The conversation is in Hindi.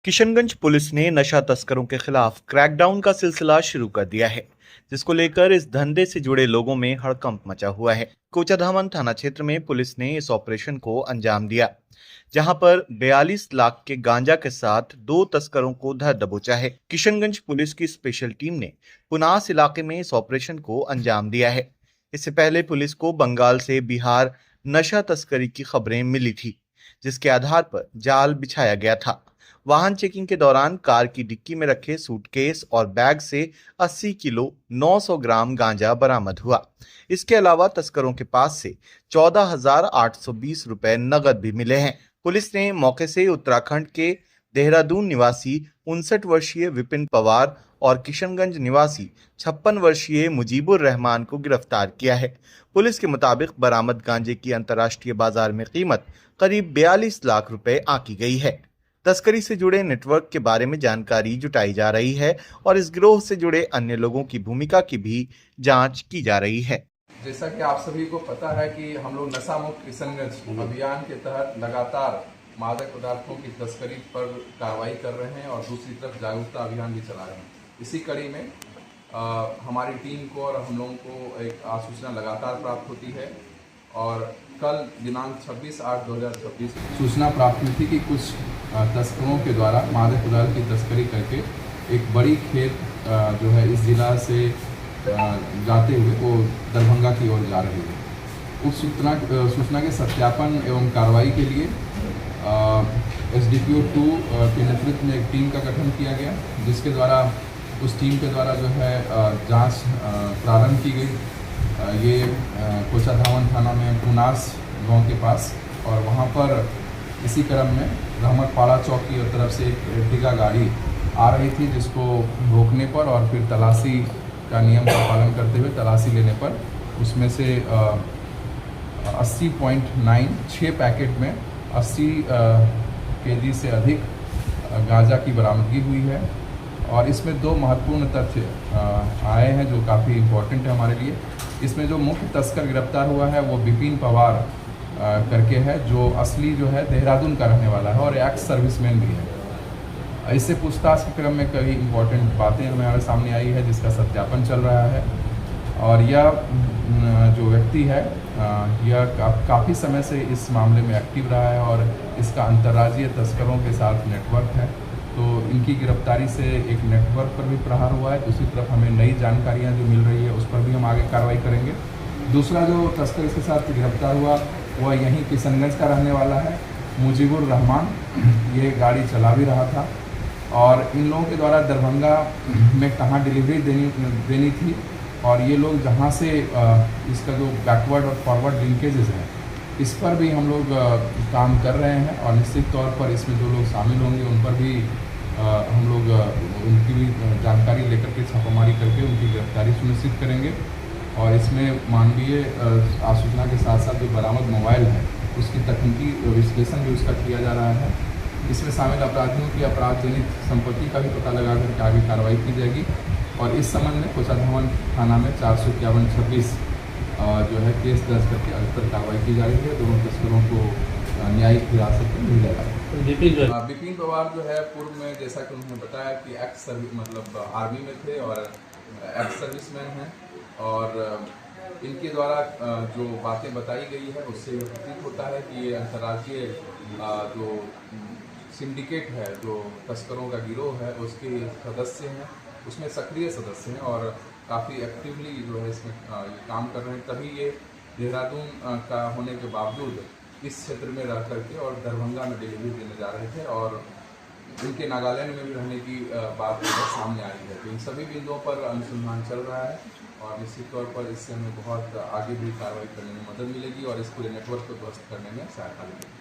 किशनगंज पुलिस ने नशा तस्करों के खिलाफ क्रैकडाउन का सिलसिला शुरू कर दिया है, जिसको लेकर इस धंधे से जुड़े लोगों में हड़कंप मचा हुआ है। कोचाधामन थाना क्षेत्र में पुलिस ने इस ऑपरेशन को अंजाम दिया, जहां पर 42 लाख के गांजा के साथ 2 तस्करों को धर दबोचा है। किशनगंज पुलिस की स्पेशल टीम ने पुनास इलाके में इस ऑपरेशन को अंजाम दिया है। इससे पहले पुलिस को बंगाल से बिहार नशा तस्करी की खबरें मिली थी, जिसके आधार पर जाल बिछाया गया था। वाहन चेकिंग के दौरान कार की डिक्की में रखे सूटकेस और बैग से 80 किलो 900 ग्राम गांजा बरामद हुआ। इसके अलावा तस्करों के पास से 14,820 रुपए नगद भी मिले हैं। पुलिस ने मौके से उत्तराखंड के देहरादून निवासी 59 वर्षीय विपिन पवार और किशनगंज निवासी 56 वर्षीय मुजीबुर रहमान को गिरफ्तार किया है। पुलिस के मुताबिक बरामद गांजे की अंतर्राष्ट्रीय बाजार में कीमत करीब 42 लाख रुपए आंकी गई है। तस्करी से जुड़े नेटवर्क के बारे में जानकारी जुटाई जा रही है और इस गिरोह से जुड़े अन्य लोगों की भूमिका की भी जांच की जा रही है। जैसा कि आप सभी को पता है कि हम लोग नशा मुक्त किशनगंज अभियान के तहत लगातार मादक पदार्थों की तस्करी पर कार्रवाई कर रहे हैं और दूसरी तरफ जागरूकता अभियान भी चला रहे हैं। इसी कड़ी में हमारी टीम को और हम लोगों को एक सूचना लगातार प्राप्त होती है और कल दिनांक 26/8/2026 सूचना प्राप्त हुई थी कि कुछ तस्करों के द्वारा मादक पदार्थ की तस्करी करके एक बड़ी खेप जो है इस जिला से जाते हुए वो दरभंगा की ओर जा रही है। उस सूचना के सत्यापन एवं कार्रवाई के लिए SDPO 2 के नेतृत्व में एक टीम का गठन किया गया, जिसके द्वारा उस टीम के द्वारा जो है जांच प्रारंभ की गई। ये कोचाधामन थाना में पुनास गांव के पास, और वहाँ पर इसी क्रम में रहमतपाड़ा चौक की तरफ से एक एर्टिगा गाड़ी आ रही थी, जिसको रोकने पर और फिर तलाशी का नियम का पालन करते हुए तलाशी लेने पर उसमें से 80.96 पैकेट में 80 kg से अधिक गांजा की बरामदगी हुई है। और इसमें 2 महत्वपूर्ण तथ्य आए हैं जो काफ़ी इम्पोर्टेंट है हमारे लिए। इसमें जो मुख्य तस्कर गिरफ्तार हुआ है वो विपिन पवार करके है, जो असली जो है देहरादून का रहने वाला है और एक्स सर्विसमैन भी है। इससे पूछताछ के क्रम में कई इम्पोर्टेंट बातें हमारे सामने आई है, जिसका सत्यापन चल रहा है। और यह जो व्यक्ति है यह काफ़ी समय से इस मामले में एक्टिव रहा है और इसका अंतर्राज्यीय तस्करों के साथ नेटवर्क है। तो इनकी गिरफ्तारी से एक नेटवर्क पर भी प्रहार हुआ है। दूसरी तरफ हमें नई जानकारियां जो मिल रही है उस पर भी हम आगे कार्रवाई करेंगे। दूसरा जो तस्कर इसके साथ गिरफ्तार हुआ वह यहीं किशनगंज का रहने वाला है, मुजीबुर रहमान। ये गाड़ी चला भी रहा था और इन लोगों के द्वारा दरभंगा में कहाँ डिलीवरी देनी थी और ये लोग जहाँ से इसका जो बैकवर्ड और फॉरवर्ड लिंकेजेस हैं इस पर भी हम लोग काम कर रहे हैं। और निश्चित तौर पर इसमें जो लोग शामिल होंगे उन पर भी हम लोग उनकी भी जानकारी लेकर के छापामारी करके उनकी गिरफ्तारी सुनिश्चित करेंगे। और इसमें मानवीय आसूचना के साथ साथ जो बरामद मोबाइल है उसकी तकनीकी विश्लेषण भी उसका किया जा रहा है। इसमें शामिल अपराधियों की अपराध जनित संपत्ति का भी पता लगा करके आगे कार्रवाई की जाएगी। और इस संबंध में कोचाधामन थाना में 451-26 जो है केस दर्ज करके आगे पर कार्रवाई की जा रही है। दोनों तस्करों को न्यायिक हिरासत में मिल जाएगा। विपिन पवार जो है पूर्व में जैसा कि उन्होंने बताया कि एक्स सर्विस मतलब आर्मी में थे और एक्स सर्विसमैन हैं। और इनके द्वारा जो बातें बताई गई है उससे यह प्रतीत होता है कि ये अंतर्राज्यीय जो सिंडिकेट है, जो तस्करों का गिरोह है, उसके सदस्य हैं, उसमें सक्रिय सदस्य हैं और काफ़ी एक्टिवली जो है इसमें ये काम कर रहे हैं। तभी ये देहरादून का होने के बावजूद इस क्षेत्र में रह करके और दरभंगा में डिलीवरी देने जा रहे थे और इनके नागालैंड में भी रहने की बात सामने आई है। तो इन सभी बिंदुओं पर अनुसंधान चल रहा है और निश्चित तौर पर इससे हमें बहुत आगे भी कार्रवाई करने में मदद मिलेगी और इस पूरे नेटवर्क को ध्वस्त करने में सहायता मिलेगी।